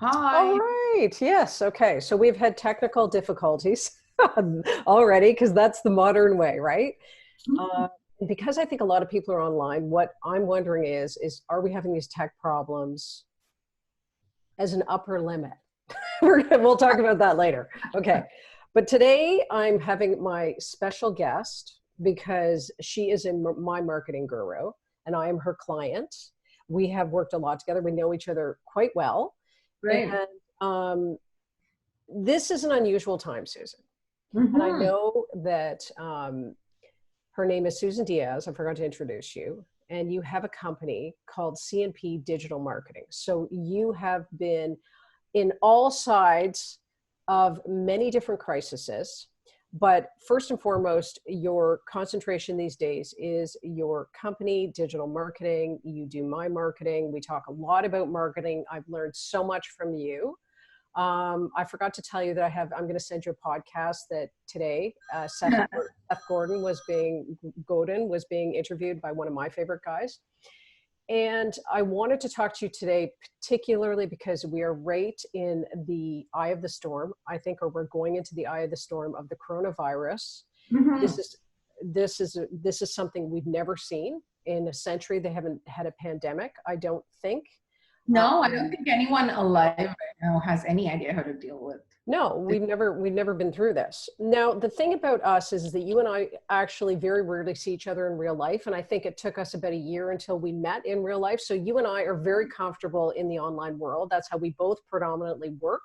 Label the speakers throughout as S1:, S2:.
S1: Hi.
S2: All right. Yes. Okay. So we've had technical difficulties already because that's the modern way, right?
S1: Mhm.
S2: Uh, and because I think a lot of people are online, what I'm wondering is are we having these tech problems as an upper limit? We'll talk about that later. Okay. But today I'm having my special guest because she is my marketing guru and I am her client. We have worked a lot together. We know each other quite well.
S1: Great.
S2: And this is an unusual time, Susan. And I
S1: Hmm.
S2: know that her name is Susan Diaz. I forgot to introduce you. And you have a company called C&P Digital Marketing. So you have been in all sides of many different crises. But first and foremost, your concentration these days is your company, digital marketing. You do my marketing. We talk a lot about marketing. I've learned so much from you. I forgot to tell you that I'm going to send you a podcast that today, Godin was being interviewed by one of my favorite guys. And I wanted to talk to you today, particularly because we are right in the eye of the storm, I think, or we're going into the eye of the storm of the coronavirus. This
S1: Hmm.
S2: is, this is something we've never seen in a century. They haven't had a pandemic, I don't think.
S1: No, I don't
S2: Um,
S1: think anyone alive right now has any idea how to deal with
S2: No,
S1: it.
S2: we've never been through this. Now, the thing about us is that you and I actually very rarely see each other in real life, and I think it took us about a year until we met in real life. So you and I are very comfortable in the online world. That's how we both predominantly work.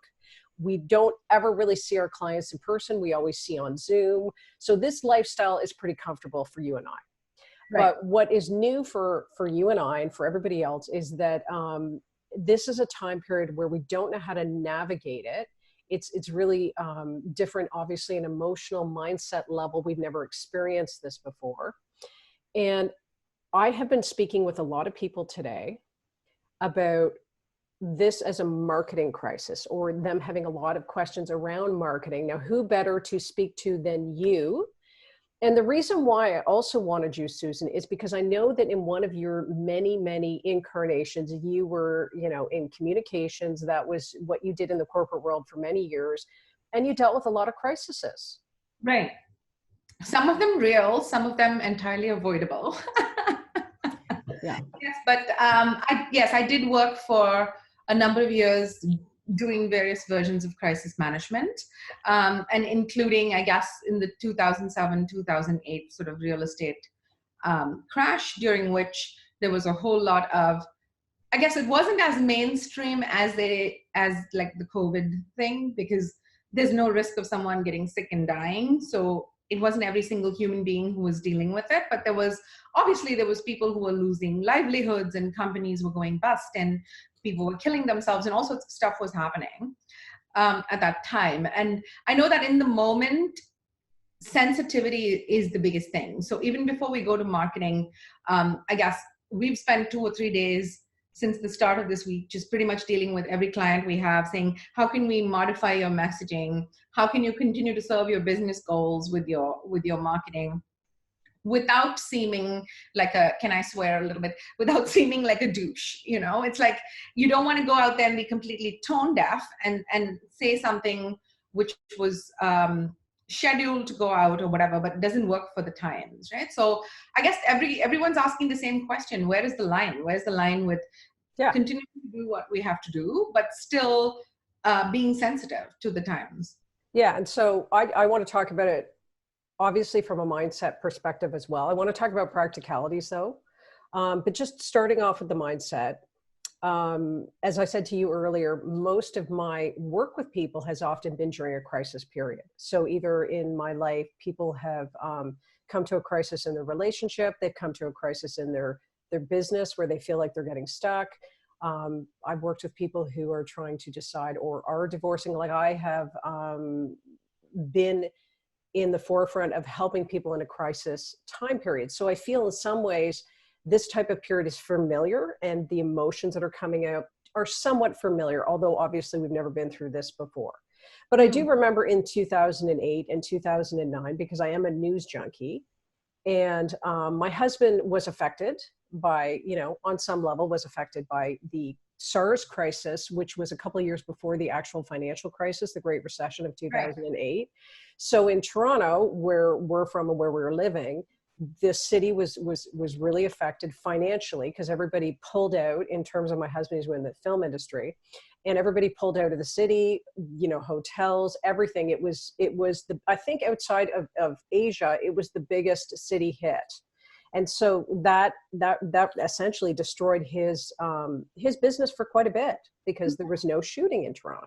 S2: We don't ever really see our clients in person. We always see on Zoom. So this lifestyle is pretty comfortable for you and I.
S1: Right.
S2: But what is new for you and I and for everybody else is that this is a time period where we don't know how to navigate it. It's really different, obviously, an emotional mindset level. We've never experienced this before. And I have been speaking with a lot of people today about this as a marketing crisis or them having a lot of questions around marketing. Now, who better to speak to than you? And the reason why I also wanted you, Susan, is because I know that in one of your many, many incarnations, you were, in communications. That was what you did in the corporate world for many years. And you dealt with a lot of crises.
S1: Right. Some of them real, some of them entirely avoidable.
S2: Yeah.
S1: Yes, but I did work for a number of years doing various versions of crisis management, and including, I guess, in the 2007, 2008 sort of real estate crash, during which there was a whole lot of, I guess it wasn't as mainstream as like the COVID thing, because there's no risk of someone getting sick and dying. So it wasn't every single human being who was dealing with it, but there was people who were losing livelihoods and companies were going bust and people were killing themselves and all sorts of stuff was happening at that time. And I know that in the moment, sensitivity is the biggest thing. So even before we go to marketing, I guess we've spent 2 or 3 days since the start of this week just pretty much dealing with every client we have, saying, how can we modify your messaging? How can you continue to serve your business goals with your marketing without seeming like a, can I swear a little bit, without seeming like a douche? It's like you don't want to go out there and be completely tone deaf and say something which was scheduled to go out or whatever, but it doesn't work for the times, right? So I guess everyone's asking the same question: where is the line? Where's the line with
S2: Yeah.
S1: continuing to do what we have to do, but still being sensitive to the times?
S2: Yeah. And so I want to talk about it, obviously, from a mindset perspective as well. I want to talk about practicalities, though. But just starting off with the mindset, as I said to you earlier, most of my work with people has often been during a crisis period. So either in my life, people have come to a crisis in their relationship, they've come to a crisis in their business where they feel like they're getting stuck. I've worked with people who are trying to decide or are divorcing. Like I have been in the forefront of helping people in a crisis time period. So I feel in some ways this type of period is familiar and the emotions that are coming out are somewhat familiar, although obviously we've never been through this before. But I do remember in 2008 and 2009, because I am a news junkie, and my husband was affected by, on some level was affected by the SARS crisis, which was a couple of years before the actual financial crisis, the Great Recession of 2008. So in Toronto, where we're from and where we were living, this city was really affected financially because everybody pulled out. In terms of, my husband is in the film industry, and everybody pulled out of the city, hotels, everything. It was I think outside of Asia, it was the biggest city hit. And so that essentially destroyed his business for quite a bit because there was no shooting in Toronto.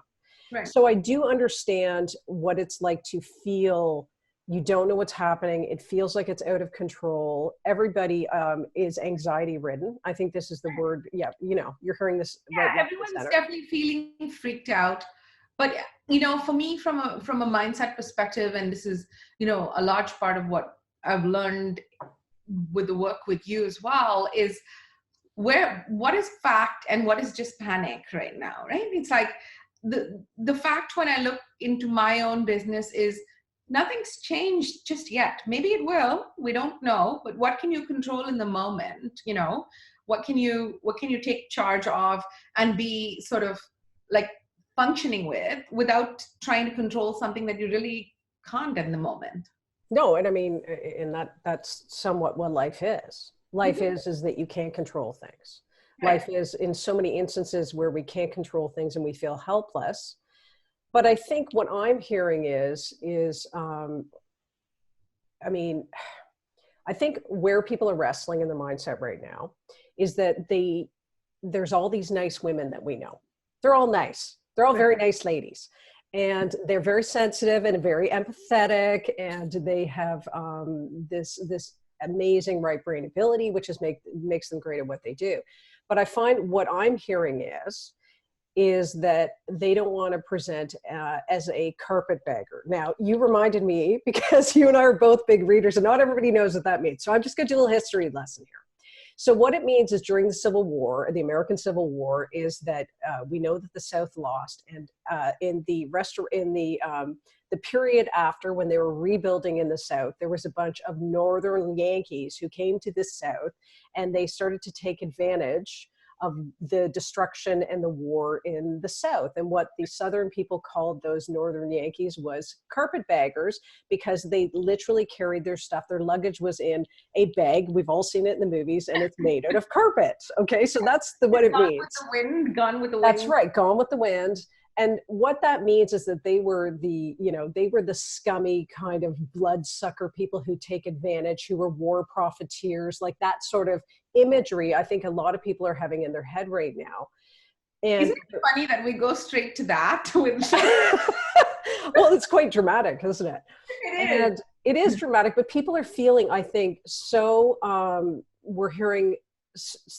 S1: Right.
S2: So I do understand what it's like to feel you don't know what's happening. It feels like it's out of control. Everybody is anxiety ridden. I think this is the word. Yeah, you're hearing this.
S1: Yeah, right, everyone's definitely feeling freaked out. But for me, from a mindset perspective, and this is a large part of what I've learned with the work with you as well, is what is fact and what is just panic right now, right? It's like the fact when I look into my own business is nothing's changed just yet. Maybe it will, we don't know, but what can you control in the moment? What can you take charge of and be sort of like functioning without trying to control something that you really can't in the moment?
S2: No, and I mean, and that's somewhat what life is. Life is that you can't control things. Right. Life is, in so many instances where we can't control things and we feel helpless. But I think what I'm hearing is I think where people are wrestling in the mindset right now is that there's all these nice women that we know. They're all nice. They're all very nice ladies. And they're very sensitive and very empathetic, and they have this amazing right brain ability, which makes them great at what they do. But I find what I'm hearing is that they don't want to present as a carpetbagger. Now, you reminded me, because you and I are both big readers, and not everybody knows what that means. So I'm just going to do a little history lesson here. So what it means is, during the Civil War, the American Civil War, is that we know that the South lost, and in the period after, when they were rebuilding in the South, there was a bunch of Northern Yankees who came to the South, and they started to take advantage of the destruction and the war in the South. And what the Southern people called those Northern Yankees was carpetbaggers, because they literally carried their stuff. Their luggage was in a bag. We've all seen it in the movies, and it's made out of carpet. Okay, so that's what it means.
S1: Gone with the wind.
S2: That's right, gone with the wind. And what that means is that they were the scummy kind of bloodsucker people who take advantage, who were war profiteers, like that sort of imagery I think a lot of people are having in their head right now. And
S1: isn't it funny that we go straight to that?
S2: Well, it's quite dramatic, isn't it?
S1: It is.
S2: And it is dramatic, but people are feeling, I think, so we're hearing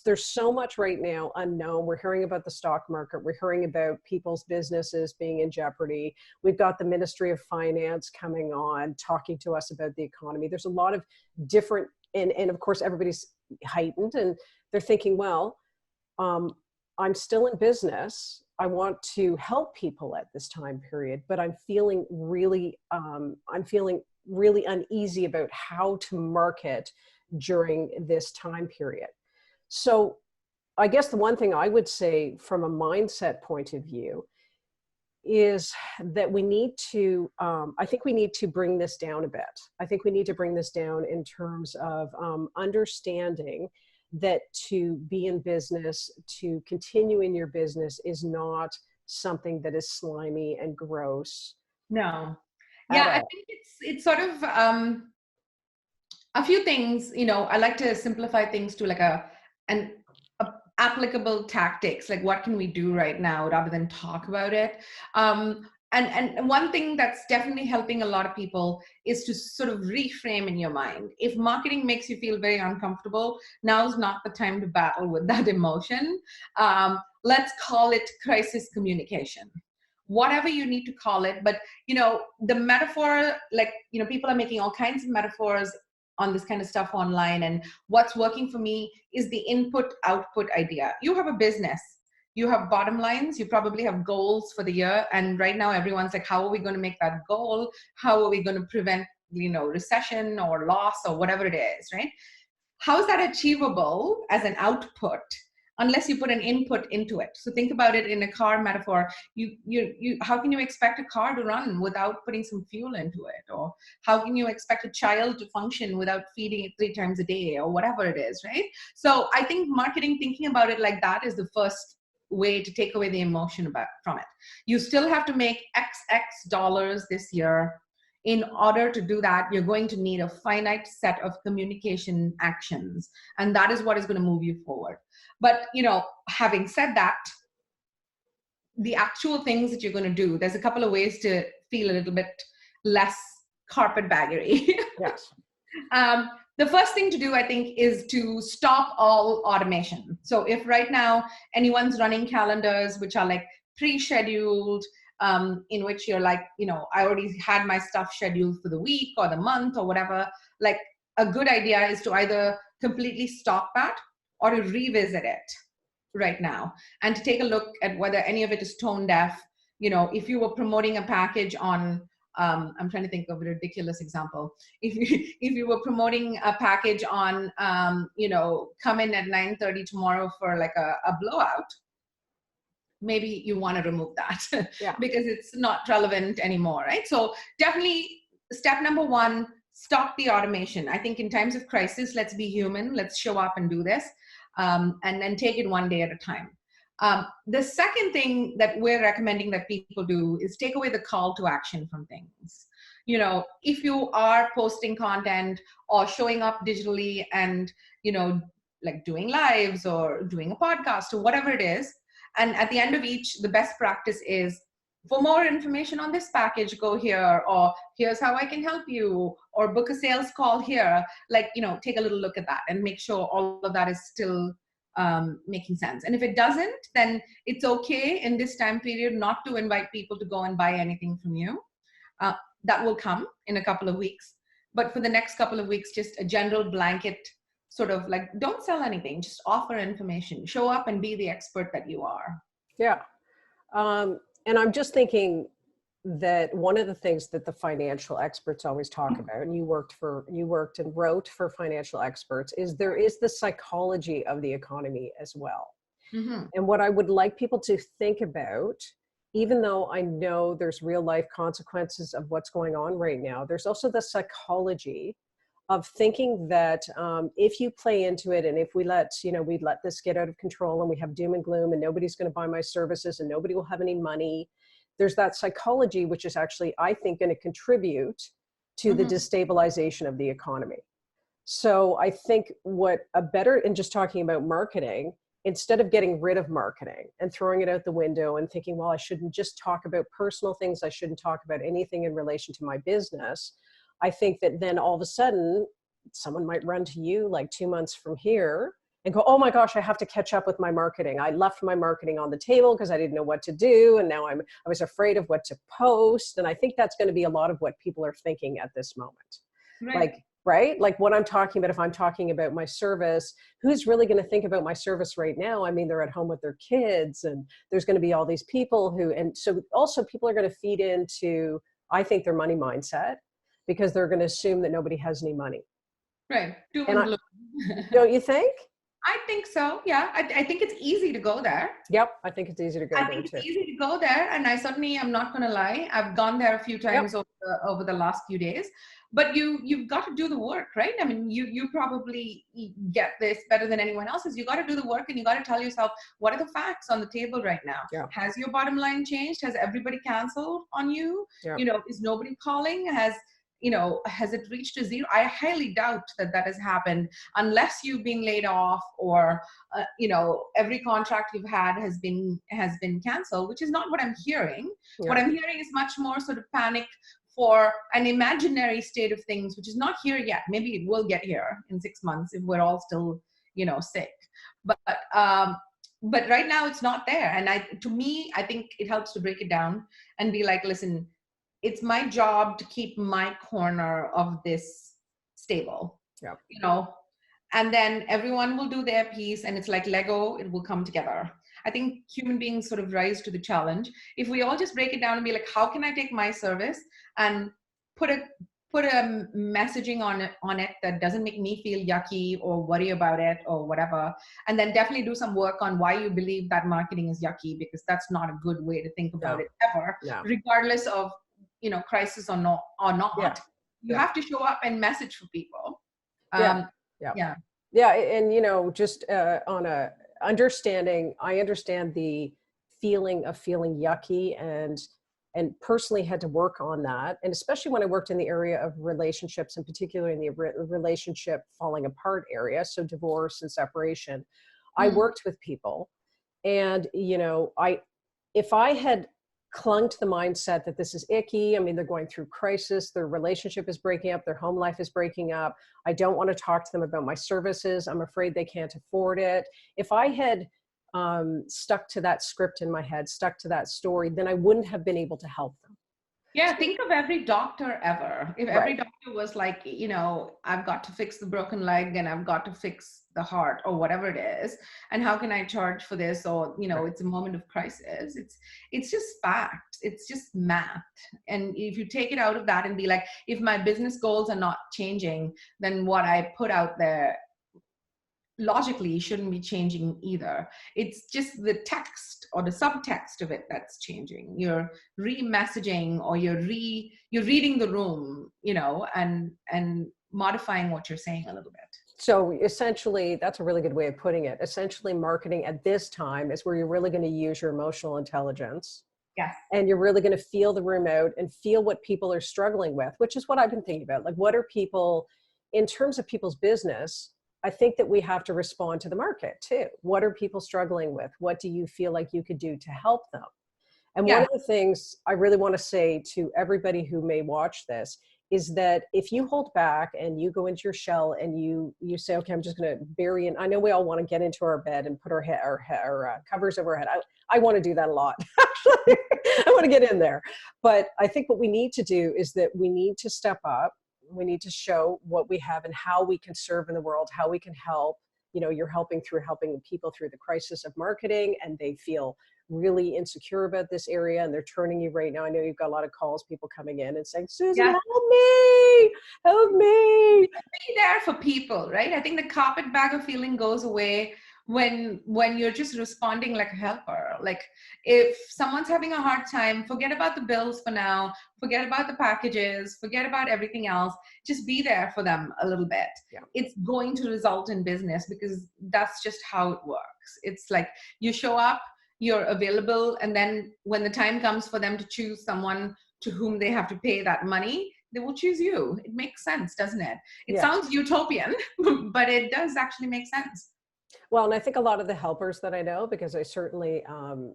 S2: there's so much right now unknown. We're hearing about the stock market. We're hearing about people's businesses being in jeopardy. We've got the Ministry of Finance coming on, talking to us about the economy. There's a lot of different, and of course, everybody's heightened, and they're thinking, well, I'm still in business. I want to help people at this time period, but I'm feeling really uneasy about how to market during this time period. So I guess the one thing I would say from a mindset point of view is that we need to, I think we need to bring this down a bit. I think we need to bring this down in terms of understanding that to be in business, to continue in your business, is not something that is slimy and gross.
S1: No. Yeah, I think it's sort of a few things, I like to simplify things to like an applicable tactics, like what can we do right now rather than talk about it. And one thing that's definitely helping a lot of people is to sort of reframe in your mind. If marketing makes you feel very uncomfortable, now's not the time to battle with that emotion. Let's call it crisis communication, whatever you need to call it. But, the metaphor, like, people are making all kinds of metaphors on this kind of stuff online. And what's working for me is the input output idea. You have a business, you have bottom lines, you probably have goals for the year. And right now everyone's like, how are we going to make that goal? How are we going to prevent, recession or loss or whatever it is, right? how is that achievable as an output unless you put an input into it? So think about it in a car metaphor. How can you expect a car to run without putting some fuel into it? Or how can you expect a child to function without feeding it 3 times a day, or whatever it is, right? So I think marketing, thinking about it like that, is the first way to take away the emotion from it. You still have to make XX dollars this year. In order to do that, you're going to need a finite set of communication actions, and that is what is going to move you forward. But having said that, the actual things that you're going to do, there's a couple of ways to feel a little bit less carpetbaggery.
S2: Yes.
S1: The first thing to do, I think, is to stop all automation. So if right now anyone's running calendars which are like pre-scheduled, in which you're like, I already had my stuff scheduled for the week or the month or whatever, like a good idea is to either completely stop that or to revisit it right now and to take a look at whether any of it is tone deaf. If you were promoting a package on, I'm trying to think of a ridiculous example. If you were promoting a package on, come in at 9:30 tomorrow for like a blowout, maybe you want to remove that because it's not relevant anymore, right? So definitely step number 1, stop the automation. I think in times of crisis, let's be human, let's show up and do this, and then take it one day at a time. The second thing that we're recommending that people do is take away the call to action from things. If you are posting content or showing up digitally and, like doing lives or doing a podcast or whatever it is, and at the end of each, the best practice is, for more information on this package, go here, or here's how I can help you, or book a sales call here. Like, take a little look at that and make sure all of that is still making sense. And if it doesn't, then it's okay in this time period not to invite people to go and buy anything from you. That will come in a couple of weeks. But for the next couple of weeks, just a general blanket sort of like, don't sell anything, just offer information, show up and be the expert that you are.
S2: Yeah. And I'm just thinking that one of the things that the financial experts always talk about, and you worked and wrote for financial experts, is there is the psychology of the economy as well. Mm-hmm. And what I would like people to think about, even though I know there's real life consequences of what's going on right now, there's also the psychology of thinking that if you play into it, and if we let this get out of control and we have doom and gloom and nobody's going to buy my services and nobody will have any money, there's that psychology which is actually, I think, going to contribute to the destabilization of the economy. So I think and just talking about marketing, instead of getting rid of marketing and throwing it out the window and thinking, well, I shouldn't just talk about personal things, I shouldn't talk about anything in relation to my business, I think that then all of a sudden someone might run to you like 2 months from here and go, oh my gosh, I have to catch up with my marketing. I left my marketing on the table because I didn't know what to do. And now I was afraid of what to post. And I think that's going to be a lot of what people are thinking at this moment. Right? Like what I'm talking about, if I'm talking about my service, who's really going to think about my service right now? I mean, they're at home with their kids and there's going to be all these people and so also people are going to feed into, I think, their money mindset, because they're going to assume that nobody has any money.
S1: Right.
S2: Don't you think?
S1: I think so. Yeah. I think it's easy to go there.
S2: Yep. I think it's easy to go there too.
S1: I think it's easy to go there. And I certainly am not going to lie. I've gone there a few times over the last few days, but you've got to do the work, right? I mean, you probably get this better than anyone else. You got to do the work and you got to tell yourself, what are the facts on the table right now? Yeah. Has your bottom line changed? Has everybody canceled on you? Yeah. Is nobody calling? Has it reached a zero? I highly doubt that has happened unless you've been laid off or, every contract you've had has been canceled, which is not what I'm hearing. Yeah. What I'm hearing is much more sort of panic for an imaginary state of things, which is not here yet. Maybe it will get here in 6 months if we're all still, sick. But right now it's not there. And to me, I think it helps to break it down and be like, listen, it's my job to keep my corner of this stable, and then everyone will do their piece and it's like Lego, it will come together. I think human beings sort of rise to the challenge. If we all just break it down and be like, how can I take my service and put a put a messaging on it that doesn't make me feel yucky or worry about it or whatever. And then definitely do some work on why you believe that marketing is yucky, because that's not a good way to think about
S2: No,
S1: it ever,
S2: no.
S1: regardless of, crisis or not,
S2: Yeah.
S1: You
S2: Yeah.
S1: have to show up and message for people.
S2: Yeah.
S1: Um,
S2: Yeah.
S1: yeah.
S2: Yeah. And, just on a understanding, I understand the feeling of feeling yucky, and personally had to work on that. And especially when I worked in the area of relationships, and particularly in the relationship falling apart area. So divorce and separation, I
S1: Mm.
S2: worked with people, and, if I had clung to the mindset that this is icky, I mean, they're going through crisis, their relationship is breaking up, their home life is breaking up, I don't want to talk to them about my services, I'm afraid they can't afford it. If I had stuck to that script in my head, stuck to that story, then I wouldn't have been able to help them.
S1: Yeah, think of every doctor ever. If every
S2: Right.
S1: doctor was like, I've got to fix the broken leg and I've got to fix the heart or whatever it is, and how can I charge for this? Or,
S2: Right.
S1: it's a moment of crisis. It's just fact. It's just math. And if you take it out of that and be like, if my business goals are not changing, then what I put out there logically shouldn't be changing either. It's just the text or the subtext of it that's changing. You're re-messaging, or you're reading the room, and modifying what you're saying a little bit.
S2: So essentially, that's a really good way of putting it. Essentially, marketing at this time is where you're really going to use your emotional intelligence.
S1: Yes.
S2: And you're really going to feel the room out and feel what people are struggling with, which is what I've been thinking about. Like, what are people, in terms of people's business, I think that we have to respond to the market too. What are people struggling with? What do you feel like you could do to help them? And one
S1: Yeah.
S2: of the things I really want to say to everybody who may watch this is that if you hold back and you go into your shell and you say, okay, I'm just going to bury in. I know we all want to get into our bed and put our covers over our head. I want to do that a lot. Actually, I want to get in there. But I think what we need to do is that we need to step up. We need to show what we have and how we can serve in the world, how we can help. You're helping people through the crisis of marketing, and they feel really insecure about this area, and they're turning you right now. I know you've got a lot of calls, people coming in and saying, Susan,
S1: Yeah.
S2: help me.
S1: Be there for people, right? I think the carpetbagger feeling goes away when you're just responding like a helper. Like, if someone's having a hard time, forget about the bills for now, forget about the packages, forget about everything else, just be there for them a little bit.
S2: Yeah.
S1: It's going to result in business, because that's just how it works. It's like, you show up, you're available, and then when the time comes for them to choose someone to whom they have to pay that money, they will choose you. It makes sense, doesn't it? It
S2: Yeah.
S1: sounds utopian, but it does actually make sense.
S2: Well, and I think a lot of the helpers that I know, because I certainly,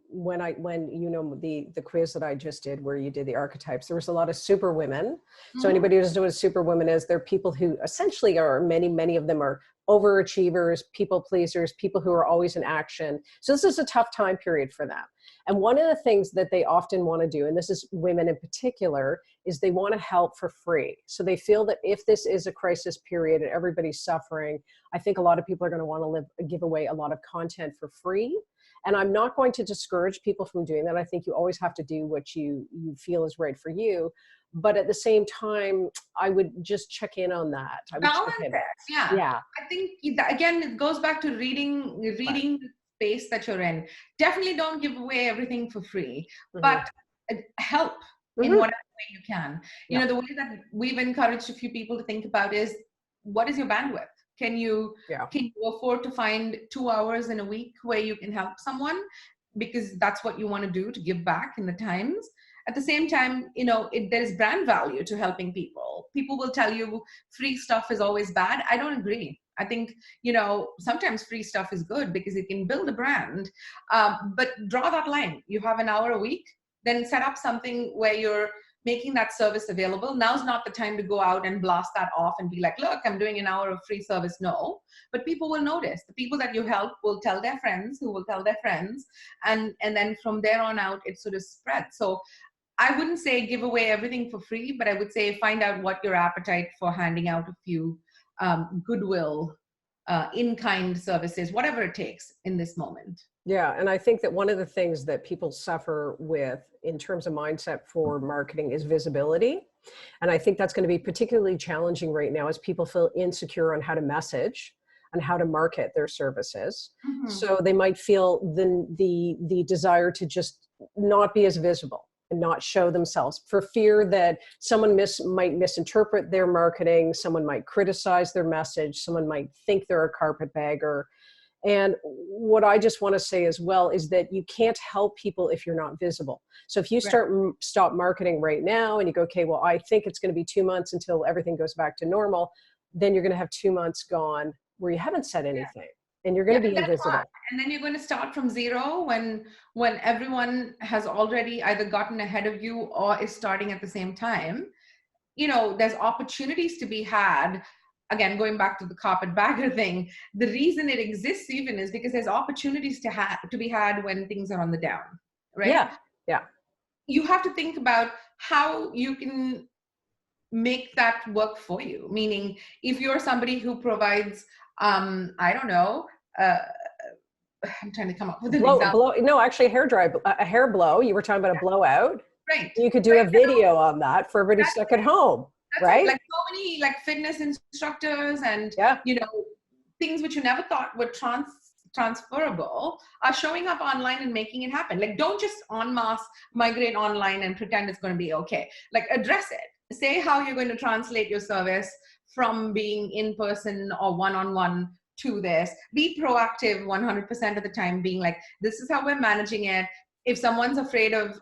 S2: when the quiz that I just did, where you did the archetypes, there was a lot of super women. So anybody who doesn't know what a super woman is, they're people who essentially are, many of them are overachievers, people pleasers, people who are always in action. So this is a tough time period for them. And one of the things that they often want to do, and this is women in particular, is they want to help for free. So they feel that if this is a crisis period and everybody's suffering, I think a lot of people are going to want to give away a lot of content for free. And I'm not going to discourage people from doing that. I think you always have to do what you feel is right for you. But at the same time, I would just check in on that. I would
S1: Balance
S2: check in.
S1: it. Yeah.
S2: Yeah.
S1: I think again, it goes back to reading
S2: Right.
S1: the space that you're in. Definitely don't give away everything for free,
S2: Mm-hmm.
S1: but help in
S2: Mm-hmm.
S1: whatever way you can.
S2: Yeah.
S1: The way that we've encouraged a few people to think about is, what is your bandwidth? Can you afford to find 2 hours in a week where you can help someone, because that's what you want to do, to give back in the times? At the same time, there's brand value to helping people. People will tell you free stuff is always bad. I don't agree. I think, sometimes free stuff is good because it can build a brand. But draw that line. You have an hour a week, then set up something where you're making that service available. Now's not the time to go out and blast that off and be like, look, I'm doing an hour of free service. No, but people will notice. The people that you help will tell their friends, who will tell their friends. And then from there on out, it sort of spreads. So I wouldn't say give away everything for free, but I would say find out what your appetite for handing out a few goodwill, in-kind services, whatever it takes in this moment.
S2: Yeah. And I think that one of the things that people suffer with in terms of mindset for marketing is visibility. And I think that's going to be particularly challenging right now as people feel insecure on how to message and how to market their services. So they might feel the desire to just not be as visible and not show themselves for fear that someone might misinterpret their marketing, someone might criticize their message, someone might think they're a carpetbagger. And what I just want to say as well is that you can't help people if you're not visible. So if you stop marketing right now and you go, okay, well, I think it's going to be 2 months until everything goes back to normal, then you're going to have 2 months gone where you haven't said anything and you're going to be invisible.
S1: And then you're going to start from zero when everyone has already either gotten ahead of you or is starting at the same time. You know, there's opportunities to be had. Again, going back to the carpetbagger thing, the reason it exists even is because there's opportunities to be had when things are on the down, right?
S2: Yeah.
S1: You have to think about how you can make that work for you. Meaning, if you're somebody who provides, I don't know, I'm trying to come up with an example.
S2: No, actually, a hair blow. You were talking about a blowout.
S1: Right.
S2: You could do a video on that for everybody stuck at home. Right?
S1: Like so many like fitness instructors and you know, things which you never thought were transferable are showing up online and making it happen. Like, don't just en masse migrate online and pretend it's going to be okay. Like, address it. Say how you're going to translate your service from being in person or one-on-one to this. Be proactive 100% of the time, being like, this is how we're managing it. If someone's afraid of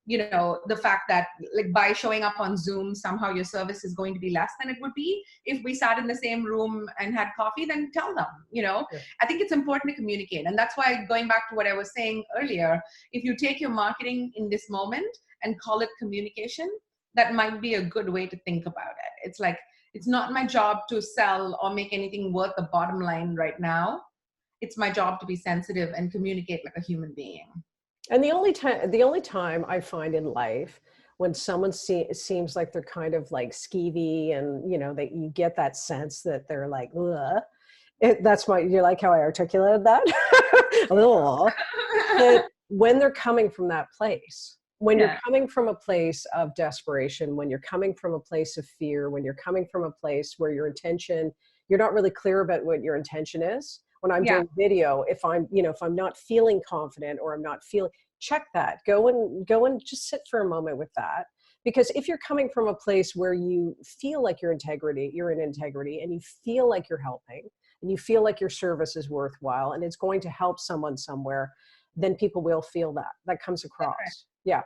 S1: you know, the fact that like by showing up on Zoom, somehow your service is going to be less than it would be if we sat in the same room and had coffee, then tell them, you know. I think it's important to communicate. And that's why, going back to what I was saying earlier, if you take your marketing in this moment and call it communication, that might be a good way to think about it. It's like, it's not my job to sell or make anything worth the bottom line right now. It's my job to be sensitive and communicate like a human being.
S2: And the only time I find in life when someone seems like they're kind of like skeevy and, you know, that you get that sense that they're like, ugh, you like how I articulated that? That when they're coming from that place, when you're coming from a place of desperation, when you're coming from a place of fear, when you're coming from a place where your intention, you're not really clear about what your intention is. When I'm doing video, if I'm not feeling confident or I'm not feeling, check that, go and just sit for a moment with that. Because if you're coming from a place where you feel like you're in integrity and you feel like you're helping and you feel like your service is worthwhile and it's going to help someone somewhere, then people will feel that comes across. Yeah.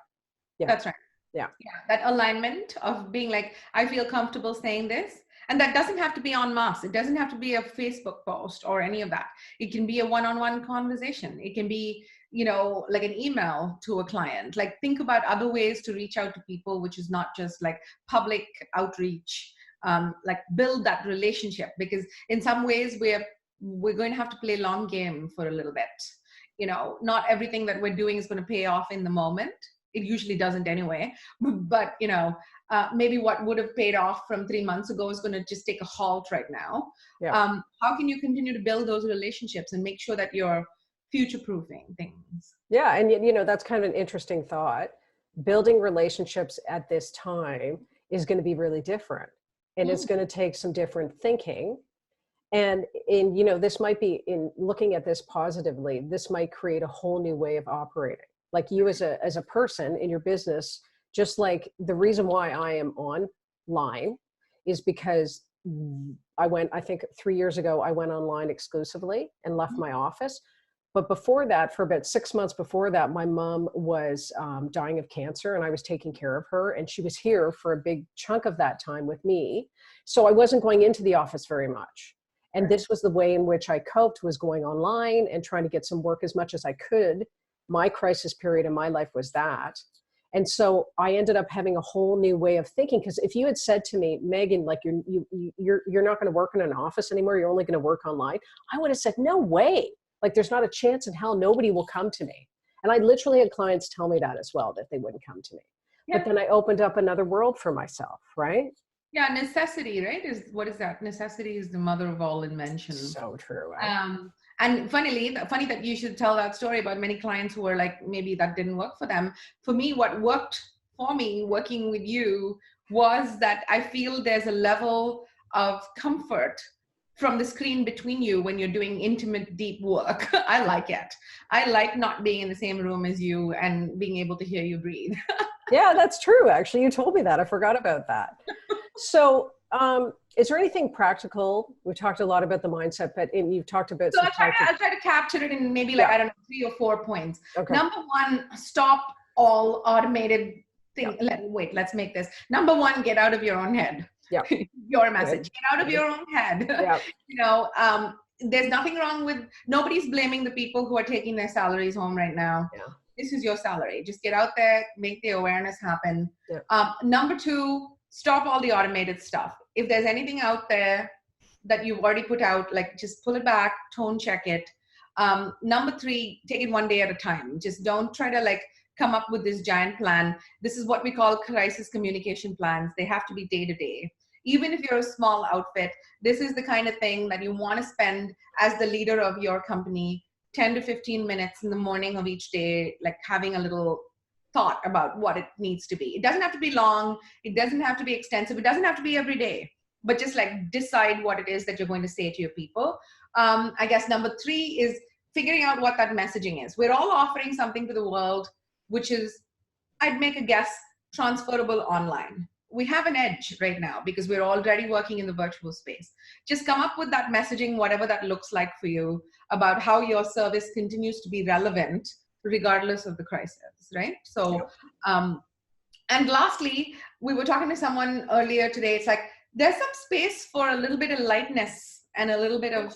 S1: That's right.
S2: Yeah.
S1: That alignment of being like, I feel comfortable saying this. And that doesn't have to be en masse. It doesn't have to be a Facebook post or any of that. It can be a one-on-one conversation. It can be, you know, like an email to a client. Like, think about other ways to reach out to people, which is not just like public outreach. Like, build that relationship, because in some ways we're going to have to play long game for a little bit. You know, not everything that we're doing is going to pay off in the moment. It usually doesn't anyway. But, you know, maybe what would have paid off from 3 months ago is going to just take a halt right now. How can you continue to build those relationships and make sure that you're future-proofing things?
S2: Yeah, and you know, that's kind of an interesting thought. Building relationships at this time is going to be really different, and it's going to take some different thinking. And you know, this might be, in looking at this positively, this might create a whole new way of operating. Like, you as a person in your business, just like the reason why I am online is because I think 3 years ago, I went online exclusively and left my office. But before that, for about 6 months before that, my mom was dying of cancer and I was taking care of her. And she was here for a big chunk of that time with me. So I wasn't going into the office very much. And this was the way in which I coped, was going online and trying to get some work as much as I could. My crisis period in my life was that. And so I ended up having a whole new way of thinking. Because if you had said to me, Megan, like, you're not going to work in an office anymore, you're only going to work online, I would have said, no way. Like, there's not a chance in hell nobody will come to me. And I literally had clients tell me that as well, that they wouldn't come to me. But then I opened up another world for myself, right?
S1: Yeah, necessity, right? What is that? Necessity is the mother of all invention.
S2: So true. Right?
S1: And funny that you should tell that story about many clients who were like, maybe that didn't work for them. For me, what worked for me working with you was that I feel there's a level of comfort from the screen between you when you're doing intimate, deep work. I like it. I like not being in the same room as you and being able to hear you breathe.
S2: Yeah, that's true. Actually, you told me that. I forgot about that. So, is there anything practical? We talked a lot about the mindset, but you've talked about.
S1: So I'll try to capture it in maybe like, I don't know, 3 or 4 points.
S2: Okay.
S1: Number one, stop all automated things. Let's make this. Number one, get out of your own head.
S2: Yeah.
S1: Your message. Get out of your own head.
S2: Yeah.
S1: There's nothing wrong with, nobody's blaming the people who are taking their salaries home right now.
S2: Yeah.
S1: This is your salary. Just get out there, make the awareness happen.
S2: Yeah.
S1: Number two, stop all the automated stuff. If there's anything out there that you've already put out, like just pull it back, tone check it. Number three, take it one day at a time. Just don't try to like come up with this giant plan. This is what we call crisis communication plans. They have to be day to day. Even if you're a small outfit, this is the kind of thing that you want to spend as the leader of your company 10 to 15 minutes in the morning of each day, like having a little thought about what it needs to be. It doesn't have to be long. It doesn't have to be extensive. It doesn't have to be every day, but just like decide what it is that you're going to say to your people. I guess number three is figuring out what that messaging is. We're all offering something to the world, which is, I'd make a guess, transferable online. We have an edge right now because we're already working in the virtual space. Just come up with that messaging, whatever that looks like for you, about how your service continues to be relevant regardless of the crisis, right? So, and lastly, we were talking to someone earlier today. It's like, there's some space for a little bit of lightness and a little bit of,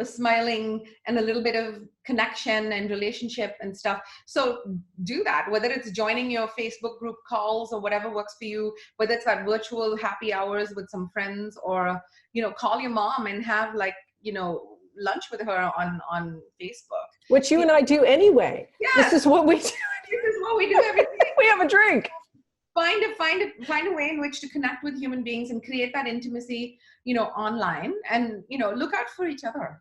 S1: smiling and a little bit of connection and relationship and stuff. So do that, whether it's joining your Facebook group calls or whatever works for you, whether it's that virtual happy hours with some friends, or, call your mom and have lunch with her on Facebook.
S2: Which you and I do anyway.
S1: Yeah.
S2: This is what we do.
S1: This is what we do every day.
S2: We have a drink.
S1: Find a way in which to connect with human beings and create that intimacy, online, and, look out for each other.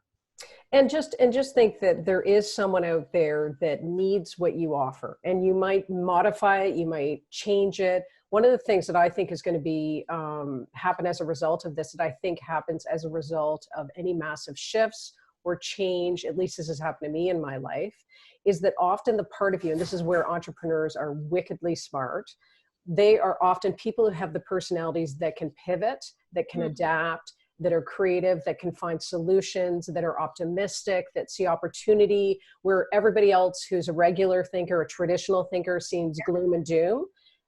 S2: And just think that there is someone out there that needs what you offer, and you might modify it, you might change it. One of the things that I think is going to be happen as a result of this, that I think happens as a result of any massive shifts or change, at least this has happened to me in my life, is that often the part of you, and this is where entrepreneurs are wickedly smart, they are often people who have the personalities that can pivot, that can adapt, that are creative, that can find solutions, that are optimistic, that see opportunity where everybody else who's a regular thinker, a traditional thinker, seems gloom and doom.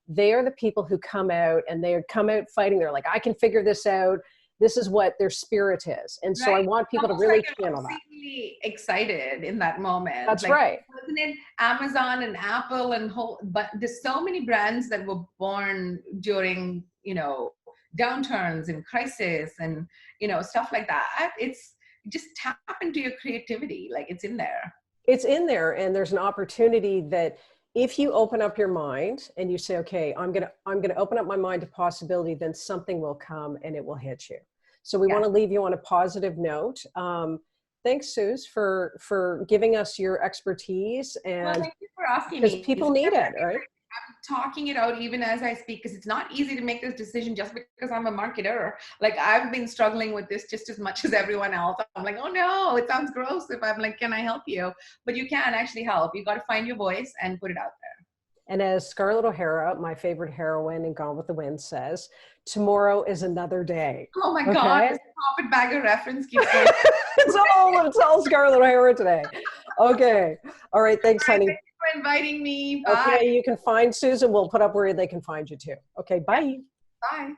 S2: They are the people who come out, and they come out fighting. They're like, I can figure this out. This is what their spirit is. And so I want people to really channel that.
S1: Really excited in that moment.
S2: That's right.
S1: Wasn't it Amazon and Apple and but there's so many brands that were born during, downturns and crisis and, stuff like that. It's just tap into your creativity. Like, it's in there.
S2: It's in there. And there's an opportunity that if you open up your mind and you say, okay, I'm going to open up my mind to possibility, then something will come and it will hit you. So we want to leave you on a positive note. Thanks, Suze, for giving us your expertise. And
S1: thank you for asking me.
S2: Because people need it, right?
S1: I'm talking it out even as I speak, because it's not easy to make this decision just because I'm a marketer. Like, I've been struggling with this just as much as everyone else. I'm like, oh no, it sounds gross if I'm like, can I help you? But you can actually help. You got to find your voice and put it out there. And
S2: as Scarlett O'Hara, my favorite heroine in Gone with the Wind, says, tomorrow is another day.
S1: Oh my God, this Carpetbagger reference keeps going.
S2: it's all Scarlett O'Hara today. Okay. All right. Thanks, honey.
S1: Thank you for inviting me. Bye.
S2: Okay. You can find Susan. We'll put up where they can find you too. Okay. Bye.
S1: Bye.